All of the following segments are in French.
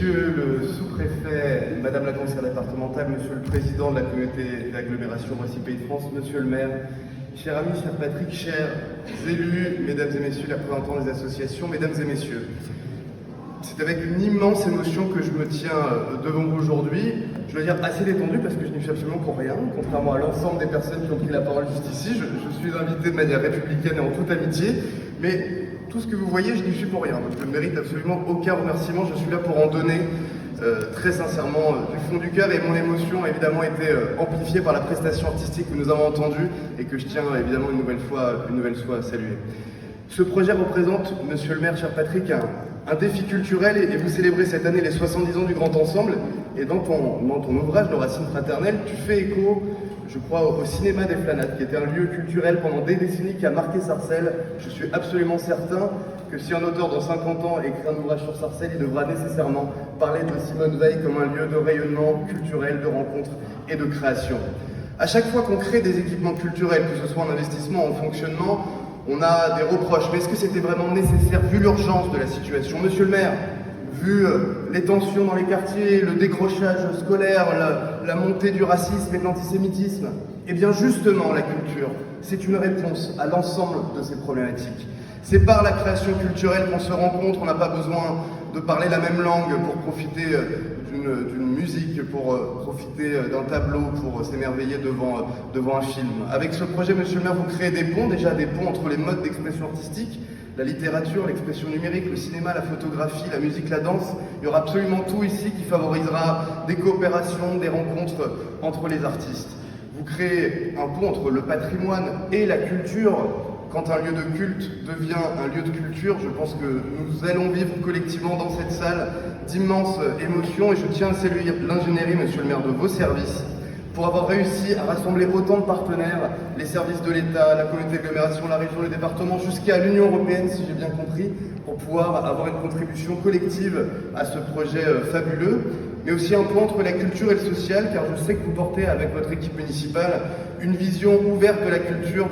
Monsieur le sous-préfet, Madame la conseillère départementale, Monsieur le président de la communauté d'agglomération Roissy-Pays de France, Monsieur le maire, cher ami, cher Patrick, chers élus, Mesdames et Messieurs les représentants des associations, Mesdames et Messieurs, c'est avec une immense émotion que je me tiens devant vous aujourd'hui. Je dois dire assez détendu parce que je n'y suis absolument pour rien, contrairement à l'ensemble des personnes qui ont pris la parole juste ici. Je suis invité de manière républicaine et en toute amitié, mais tout ce que vous voyez, je n'y suis pour rien. Donc je ne mérite absolument aucun remerciement. Je suis là pour en donner très sincèrement du fond du cœur, et mon émotion a évidemment été amplifiée par la prestation artistique que nous avons entendue et que je tiens évidemment une nouvelle fois à saluer. Ce projet représente, Monsieur le maire, cher Patrick, un défi culturel, et vous célébrez cette année les 70 ans du Grand Ensemble. Et dans ton ouvrage de Racines fraternelles, tu fais écho, je crois, au cinéma des Flanades, qui était un lieu culturel pendant des décennies qui a marqué Sarcelles. Je suis absolument certain que si un auteur dans 50 ans écrit un ouvrage sur Sarcelles, il devra nécessairement parler de Simone Veil comme un lieu de rayonnement culturel, de rencontre et de création. À chaque fois qu'on crée des équipements culturels, que ce soit en investissement ou en fonctionnement, on a des reproches. Mais est-ce que c'était vraiment nécessaire, vu l'urgence de la situation? Monsieur le maire, vu les tensions dans les quartiers, le décrochage scolaire, la montée du racisme et de l'antisémitisme, eh bien justement la culture, c'est une réponse à l'ensemble de ces problématiques. C'est par la création culturelle qu'on se rencontre, on n'a pas besoin de parler la même langue pour profiter d'une musique, pour profiter d'un tableau, pour s'émerveiller devant un film. Avec ce projet, Monsieur le maire, vous créez des ponts, déjà des ponts entre les modes d'expression artistique, la littérature, l'expression numérique, le cinéma, la photographie, la musique, la danse. Il y aura absolument tout ici qui favorisera des coopérations, des rencontres entre les artistes. Vous créez un pont entre le patrimoine et la culture. Quand un lieu de culte devient un lieu de culture, je pense que nous allons vivre collectivement dans cette salle d'immenses émotions, et je tiens à saluer l'ingénierie, Monsieur le maire, de vos services, pour avoir réussi à rassembler autant de partenaires, les services de l'État, la communauté d'agglomération, la région, le département, jusqu'à l'Union européenne, si j'ai bien compris, pour pouvoir avoir une contribution collective à ce projet fabuleux, mais aussi un point entre la culture et le social, car je sais que vous portez avec votre équipe municipale une vision ouverte de la culture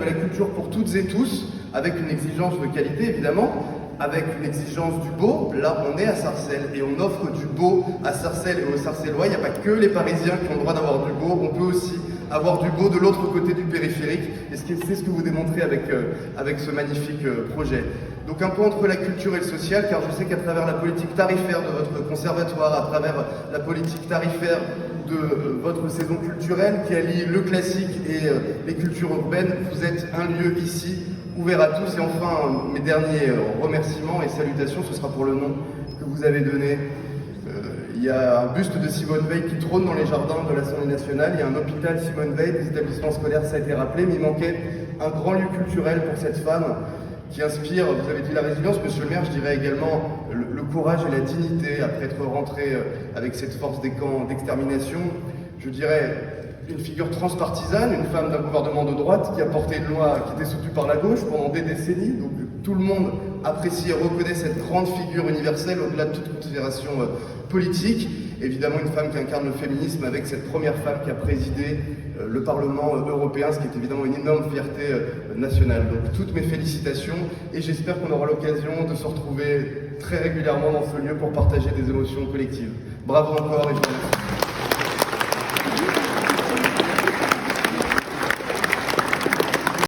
pour toutes et tous, avec une exigence de qualité évidemment, avec une exigence du beau. Là, on est à Sarcelles et on offre du beau à Sarcelles et aux Sarcellois. Il n'y a pas que les Parisiens qui ont le droit d'avoir du beau, on peut aussi avoir du beau de l'autre côté du périphérique, et c'est ce que vous démontrez avec ce magnifique projet. Donc un point entre la culture et le social, car je sais qu'à travers la politique tarifaire de votre conservatoire, à travers la politique tarifaire de votre saison culturelle qui allie le classique et les cultures urbaines, vous êtes un lieu ici ouvert à tous. Et enfin, mes derniers remerciements et salutations, ce sera pour le nom que vous avez donné. Il y a un buste de Simone Veil qui trône dans les jardins de l'Assemblée nationale. Il y a un hôpital Simone Veil, des établissements scolaires, ça a été rappelé, mais il manquait un grand lieu culturel pour cette femme qui inspire, vous avez dit la résilience, Monsieur le maire, je dirais également le courage et la dignité après être rentré avec cette force des camps d'extermination. Je dirais une figure transpartisane, une femme d'un gouvernement de droite qui a porté une loi qui était soutenue par la gauche pendant des décennies. Donc tout le monde apprécie et reconnaît cette grande figure universelle au-delà de toute considération politique. Évidemment, une femme qui incarne le féminisme, avec cette première femme qui a présidé le Parlement européen, ce qui est évidemment une énorme fierté nationale. Donc toutes mes félicitations, et j'espère qu'on aura l'occasion de se retrouver très régulièrement dans ce lieu pour partager des émotions collectives. Bravo encore et je vous remercie.